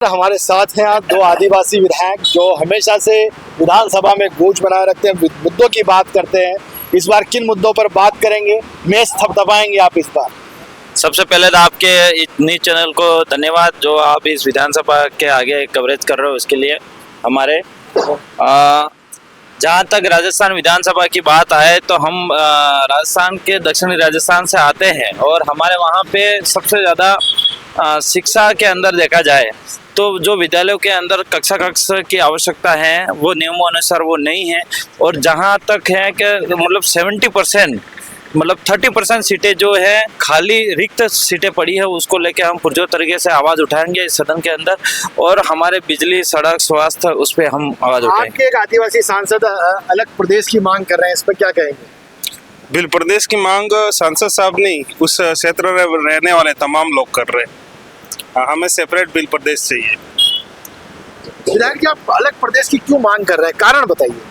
हमारे साथ हैं आज दो आदिवासी विधायक जो हमेशा से विधानसभा में गूंज बनाए रखते हैं, मुद्दों की बात करते हैं। इस बार किन मुद्दों पर बात करेंगे, मेज थपथपाएंगे आप इस बार? सबसे पहले तो आपके न्यूज चैनल को धन्यवाद जो आप इस विधानसभा के आगे कवरेज कर रहे हो उसके लिए। हमारे जहाँ तक राजस्थान विधानसभा की बात आए तो हम राजस्थान के दक्षिणी राजस्थान से आते हैं और हमारे वहाँ पे सबसे ज़्यादा शिक्षा के अंदर देखा जाए तो जो विद्यालयों के अंदर कक्षा की आवश्यकता है वो नियमों अनुसार वो नहीं है। और जहाँ तक है कि मतलब 70% मतलब 30% सीटें जो है खाली रिक्त सीटें पड़ी है, उसको लेके हम पुरजोर तरीके से आवाज़ उठाएंगे इस सदन के अंदर। और हमारे बिजली, सड़क, स्वास्थ्य, उस पर हम आवाज़ उठाएंगे। आपके एक आदिवासी सांसद अलग प्रदेश की मांग कर रहे हैं, इस पर क्या कहेंगे? बिल प्रदेश की मांग सांसद साहब नहीं, उस क्षेत्र में रहने वाले तमाम लोग कर रहे हैं। हमें सेपरेट बिल प्रदेश चाहिए। विधायक जी, आप अलग प्रदेश की क्यों मांग कर रहे हैं, कारण बताइए।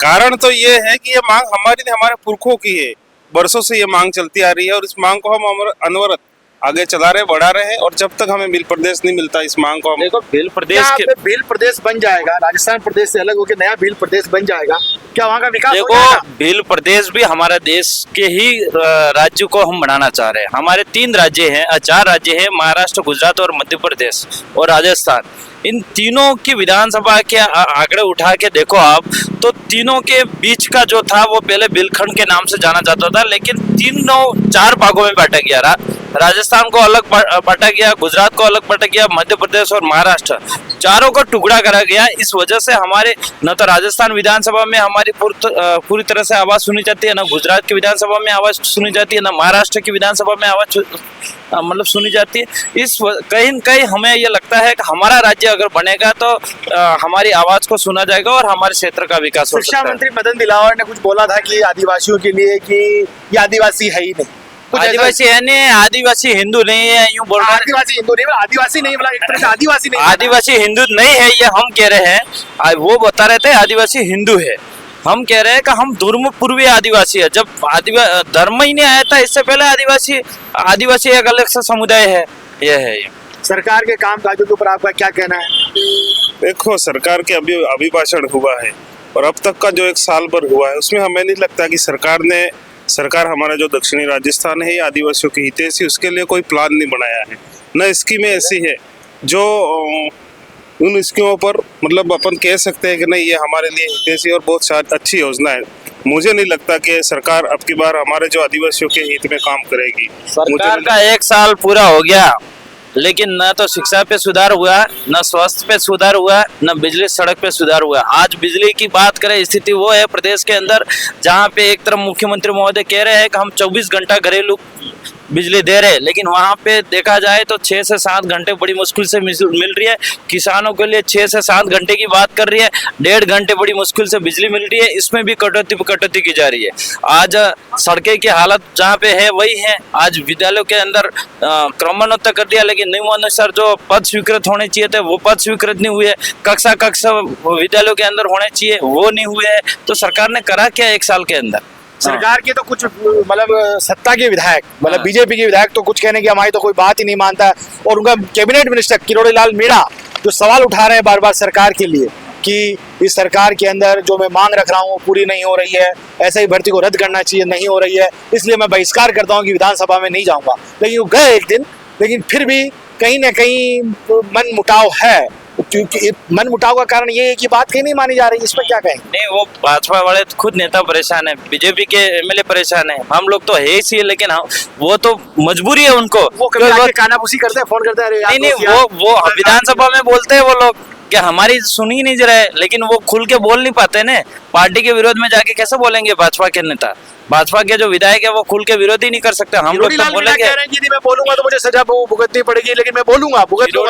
कारण तो ये है कि ये मांग हमारी नहीं, हमारे पुरखों की है। बरसों से ये मांग चलती आ रही है और इस मांग को हम अनवरत आगे चला रहे, बढ़ा रहे हैं। और जब तक हमें बिल प्रदेश नहीं मिलता, इस मांग को हम देखो बिल प्रदेश के बिल प्रदेश बन जाएगा, राजस्थान प्रदेश से अलग होकर नया बिल प्रदेश बन जाएगा, क्या वहाँ का विकास हो देखो जाएगा? बिल प्रदेश भी हमारे देश के ही राज्य को हम बनाना चाह रहे हैं। हमारे 3 राज्य हैं, 4 राज्य हैं, महाराष्ट्र, गुजरात और मध्य प्रदेश और राजस्थान। इन तीनों की विधानसभा के आंकड़े उठा के देखो आप, तो तीनों के बीच का जो था वो पहले बिलखंड के नाम से जाना जाता था, लेकिन तीनों 4 भागों में बांटा गया। राजस्थान को अलग बांटा गया, गुजरात को अलग बांटा गया, मध्य प्रदेश और महाराष्ट्र, चारों को टुकड़ा करा गया। इस वजह से हमारे न तो राजस्थान विधानसभा में हमारी पूरी तरह से आवाज सुनी जाती है, न गुजरात की विधानसभा में आवाज सुनी जाती है, न महाराष्ट्र की विधानसभा में आवाज मतलब सुनी जाती है। इस कहीं न कहीं हमें ये लगता है कि हमारा राज्य अगर बनेगा तो हमारी आवाज को सुना जाएगा और हमारे क्षेत्र का विकास हो सकता है। शिक्षा मंत्री मदन दिलावर ने कुछ बोला था कि आदिवासियों के लिए कि ये आदिवासी है ही नहीं, आदिवासी है नहीं, आदिवासी हिंदू नहीं है, यूं बोल रहे हैं। आदिवासी हिंदू नहीं, आदिवासी नहीं बोला, एक तरह से आदिवासी नहीं, आदिवासी हिंदू नहीं है ये हम कह रहे हैं। वो बता रहे थे आदिवासी हिंदू है, हम कह रहे हैं कि हम धर्म पूर्वी आदिवासी है। जब धर्म ही नहीं आया था इससे पहले आदिवासी एक अलग सा समुदाय है। ये है ये सरकार के काम काजों के ऊपर आपका क्या कहना है? देखो, सरकार के अभिभाषण हुआ है और अब तक का जो 1 साल भर हुआ है उसमें हमें नहीं लगता कि सरकार हमारा जो दक्षिणी राजस्थान है आदिवासियों की हितैषी, उसके लिए कोई प्लान नहीं बनाया है। न स्कीमें ऐसी है जो उन स्कीमों पर मतलब अपन कह सकते हैं कि नहीं ये हमारे लिए हितैषी और बहुत अच्छी योजना है। मुझे नहीं लगता कि सरकार अब की बार हमारे जो आदिवासियों के हित में काम करेगी। सरकार का 1 साल पूरा हो गया, लेकिन न तो शिक्षा पे सुधार हुआ, न स्वास्थ्य पे सुधार हुआ, न बिजली सड़क पे सुधार हुआ। आज बिजली की बात करें, स्थिति वो है प्रदेश के अंदर जहाँ पे एक तरफ मुख्यमंत्री महोदय कह रहे हैं कि हम 24 घंटा घरेलू बिजली दे रहे हैं, लेकिन वहाँ पे देखा जाए तो 6 से 7 घंटे बड़ी मुश्किल से मिल रही है। किसानों के लिए 6 से 7 घंटे की बात कर रही है, 1.5 घंटे बड़ी मुश्किल से बिजली मिल रही है, इसमें भी कटौती की जा रही है। आज सड़कें की हालत जहाँ पे है वही है। आज विद्यालयों के अंदर क्रमोन्नत कर दिया, लेकिन नियमानुसार जो पद स्वीकृत होने चाहिए थे वो पद स्वीकृत नहीं हुए। कक्षा विद्यालयों के अंदर होने चाहिए वो नहीं हुए है। तो सरकार ने करा क्या 1 साल के अंदर? सरकार के तो कुछ मतलब सत्ता के विधायक, मतलब बीजेपी के विधायक तो कुछ कहने की हमारी तो कोई बात ही नहीं मानता है। और उनका कैबिनेट मिनिस्टर किरोड़ी लाल मीणा जो सवाल उठा रहे हैं बार बार सरकार के लिए कि इस सरकार के अंदर जो मैं मांग रख रहा हूँ पूरी नहीं हो रही है, ऐसे ही भर्ती को रद्द करना चाहिए, नहीं हो रही है, इसलिए मैं बहिष्कार करता हूँ कि विधानसभा में नहीं जाऊंगा। लेकिन वो गए एक दिन, लेकिन फिर भी कहीं ना कहीं मन मुटाव है। क्योंकि मन मुटाव का कारण ये है कि बात कहीं नहीं मानी जा रही, इस पर क्या कहें? नहीं, वो भाजपा वाले खुद नेता परेशान है, बीजेपी के एमएलए परेशान है, हम लोग तो है ही, लेकिन वो तो मजबूरी है उनको। वो कभी कानाफूसी करते हैं, फोन करते हैं, अरे नहीं वो विधानसभा में बोलते हैं वो लोग कि हमारी सुनी नहीं जा रहा है, लेकिन वो खुल के बोल नहीं पाते ना। पार्टी के विरोध में जाके कैसे बोलेंगे भाजपा के नेता? भाजपा के जो विधायक है वो खुल के विरोध ही नहीं कर सकते। हम लोग तो बोलेंगे मैं बोलूंगा तो मुझे सजा भुगतनी पड़ेगी, लेकिन मैं बोलूंगा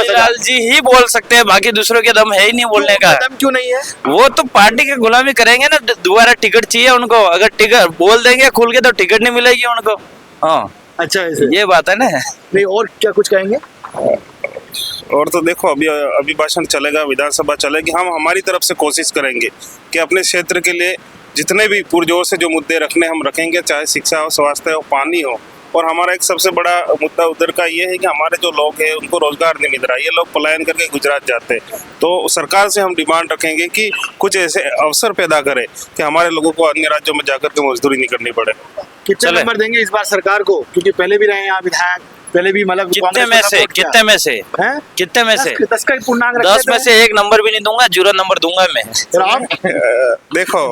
लाल जी ही बोल सकते हैं, बाकी दूसरों के दम है ही नहीं बोलने का। दम क्यों नहीं है? वो तो पार्टी की गुलामी करेंगे ना, दोबारा टिकट चाहिए उनको। अगर टिकट बोल देंगे खुल के तो टिकट नहीं मिलेगी उनको। हाँ, अच्छा, ये बात है ना। नहीं, और क्या कुछ कहेंगे? और तो देखो, अभी भाषण चलेगा, विधानसभा चलेगी, हम हमारी तरफ से कोशिश करेंगे कि अपने क्षेत्र के लिए जितने भी पुरजोर से जो मुद्दे रखने हम रखेंगे, चाहे शिक्षा हो, स्वास्थ्य हो, पानी हो और हमारा एक सबसे बड़ा मुद्दा उधर का ये है कि हमारे जो लोग हैं उनको रोजगार नहीं मिल रहा, ये लोग पलायन करके गुजरात जाते हैं। तो सरकार से हम डिमांड रखेंगे कि कुछ ऐसे अवसर पैदा करे कि हमारे लोगों को अन्य राज्यों में जाकर के मजदूरी नहीं करनी पड़े। कितने चले। नंबर देंगे इस बार सरकार को, क्योंकि पहले भी रहे हैं यहाँ विधायक, पहले भी मतलब कितने कांग्रेस में का से वोट किया। कितने में से हैं? कितने में से 10 का ही पूर्णांक रखते 10 में थे। से 1 नंबर भी नहीं दूंगा, 0 नंबर दूंगा मैं। फिर आप देखो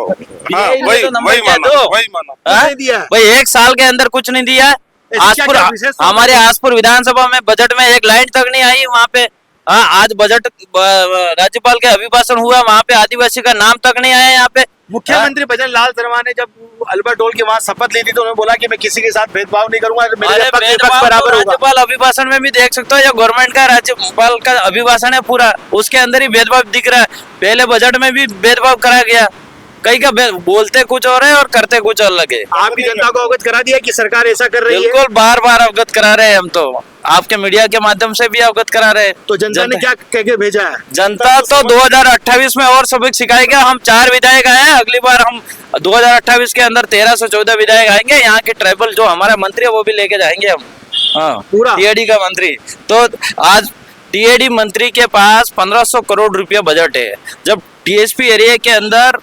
हाँ यही वही तो नंबर वही क्या मानो दो? वही मानो। हाँ? नहीं दिया है। भाई 1 साल के अंदर कुछ नहीं दिया। क्या आसपुर क्या विशेष तौर हमारे पे? आसपुर विधानसभा में बजट में एक लाइन तक नहीं आई वहाँ पे। हाँ, आज बजट राज्यपाल के अभिभाषण हुआ, वहाँ पे आदिवासी का नाम तक नहीं आया यहाँ पे। मुख्यमंत्री भजन लाल शर्मा ने जब अल्बर्ट हॉल के वहां शपथ ली थी तो उन्होंने बोला कि मैं किसी के साथ भेदभाव नहीं करूंगा, मेरे अरे पक्ष भेदभाव तो बराबर होगा। राज्यपाल अभिभाषण में भी देख सकते हो, जो गवर्नमेंट का राज्यपाल का अभिभाषण है पूरा, उसके अंदर ही भेदभाव दिख रहा है। पहले बजट में भी भेदभाव करा गया, कई का बोलते कुछ और है और करते कुछ अलग है। आपकी जनता को अवगत करा दिया कि सरकार ऐसा कर रही है, बिल्कुल बार बार अवगत करा रहे हैं हम तो, आपके मीडिया के माध्यम से भी अवगत करा रहे हैं। तो जनता ने क्या कह के भेजा है? जनता तो 2028 में और सबक सिखाएगा। हम 4 विधायक आए हैं, अगली बार हम 2028 के अंदर 13 से 14 विधायक आएंगे। यहाँ के ट्राइबल जो हमारा मंत्री है वो भी लेके जाएंगे हम। हाँ, पूरा? टीएडी का मंत्री तो आज टीएडी मंत्री के पास 1500 करोड़ रुपया बजट है, जब टीएसपी एरिया के अंदर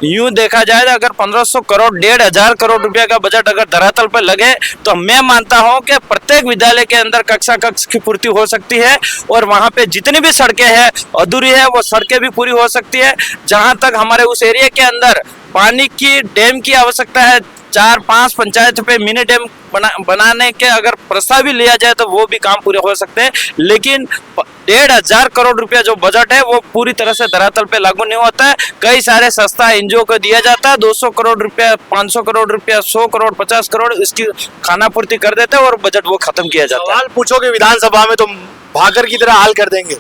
यूं देखा जाए तो अगर 1500 करोड़ 1500 करोड़ रुपया का बजट अगर धरातल पर लगे तो मैं मानता हूं कि प्रत्येक विद्यालय के अंदर कक्षा कक्ष की पूर्ति हो सकती है, और वहां पे जितनी भी सड़कें हैं अधूरी है वो सड़कें भी पूरी हो सकती है। जहां तक हमारे उस एरिया के अंदर पानी की डैम की आवश्यकता है, 4-5 पंचायत पे मिनी डैम बनाने के अगर प्रस्ताव भी लिया जाए तो वो भी काम पूरे हो सकते हैं। लेकिन 1500 करोड़ रुपया जो बजट है वो पूरी तरह से धरातल पे लागू नहीं होता है। कई सारे संस्था एनजीओ को दिया जाता है, 200 करोड़ रुपया, 500 करोड़ रुपया, 100 करोड़, 50 करोड़ इसकी खानापूर्ति कर देते हैं और बजट वो खत्म किया जाता है। सवाल पूछोगे विधानसभा में तो भागर की तरह हाल कर देंगे,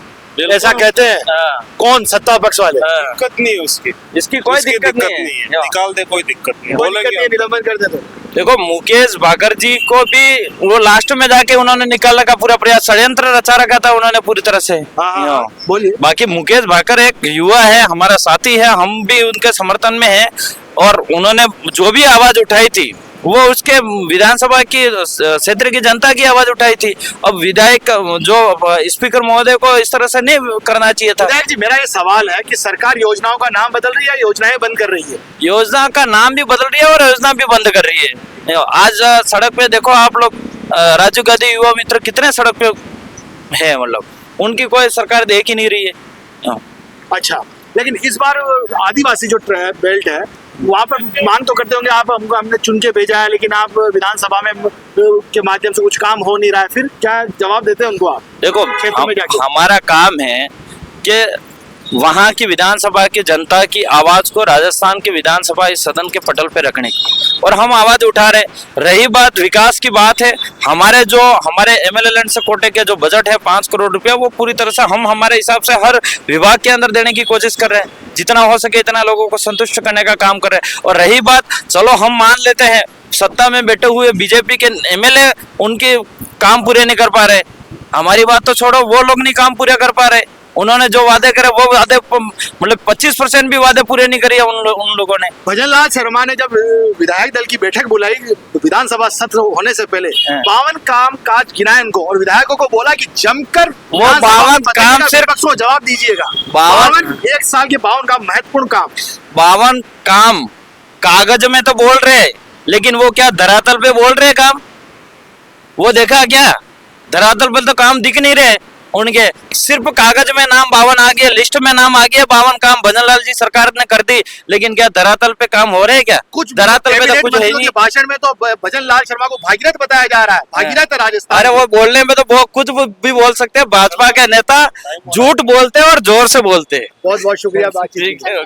ऐसा कहते हैं। हाँ। कौन? सत्ता पक्ष वाले। हाँ। दिक्कत नहीं है उसकी, इसकी कोई उसकी दिक्कत नहीं है। निकाल दे, कोई दिक्कत नहीं कोई दिक्कत नहीं है, बोलेंगे। निलंबन कर दे तो। देखो मुकेश भाकर जी को भी वो लास्ट में जाके उन्होंने निकालने का पूरा प्रयास, षड्यंत्र रचा रखा था उन्होंने पूरी तरह से। हाँ, बोलिए। बाकी मुकेश भाकर एक युवा है, हमारा साथी है, हम भी उनके समर्थन में हैं, और उन्होंने जो भी आवाज उठाई थी वो उसके विधानसभा की क्षेत्र की जनता की आवाज उठाई थी। अब विधायक जो स्पीकर महोदय को इस तरह से नहीं करना चाहिए था। विधायक जी, मेरा ये सवाल है कि सरकार योजनाओं का नाम बदल रही है या योजनाएं बंद कर रही है? योजना का नाम भी बदल रही है और योजना भी बंद कर रही है। आज सड़क पे देखो आप लोग, राजीव गांधी युवा मित्र कितने सड़क पे है, मतलब उनकी कोई सरकार देख ही नहीं रही है। अच्छा, लेकिन इस बार आदिवासी जो बेल्ट है वहाँ पर मांग तो करते होंगे आप, हमको हमने चुन के भेजा है, लेकिन आप विधानसभा में के माध्यम से कुछ काम हो नहीं रहा है, फिर क्या जवाब देते हैं उनको आप? देखो क्षेत्र में जाके हमारा काम है कि वहां की विधानसभा की जनता की आवाज को राजस्थान के विधानसभा इस सदन के पटल पे रखने की, और हम आवाज उठा रहे। रही बात विकास की बात है, हमारे एमएलए लैंड से कोटे के जो बजट है 5 करोड़ रुपया, वो पूरी तरह से हम हमारे हिसाब से हर विभाग के अंदर देने की कोशिश कर रहे हैं, जितना हो सके इतना लोगों को संतुष्ट करने का काम कर रहे हैं। और रही बात, चलो हम मान लेते हैं सत्ता में बैठे हुए बीजेपी के एमएलए उनके काम पूरे नहीं कर पा रहे, हमारी बात तो छोड़ो, वो लोग नहीं काम पूरे कर पा रहे। उन्होंने जो वादे करे वो वादे मतलब 25% भी वादे पूरे नहीं करे उन लोगों ने। भजन लाल शर्मा ने जब विधायक दल की बैठक बुलाई विधानसभा सत्र होने से पहले, 52 काम काज गिनाए उनको और विधायकों को बोला कि जमकर वो 52 काम सिर्फ विपक्ष को जवाब दीजिएगा। 52 एक साल के 52 काम, महत्वपूर्ण काम। 52 काम कागज में तो बोल रहे, लेकिन वो क्या धरातल पे बोल रहे काम? वो देखा क्या? धरातल पे तो काम दिख नहीं रहे उनके, सिर्फ कागज में नाम 52 आ गया, लिस्ट में नाम आ गया 52 काम भजन लाल जी सरकार ने कर दी, लेकिन क्या धरातल पे काम हो रहे हैं? क्या कुछ धरातल पे तो कुछ है ही नहीं। भाषण में तो भजन लाल शर्मा को भागीरथ बताया जा रहा है, भागीरथ राजस्थान। अरे वो बोलने में तो कुछ भी बोल सकते हैं, भाजपा के नेता झूठ बोलते हैं और जोर से बोलते हैं। बहुत बहुत शुक्रिया बातचीत। ठीक है।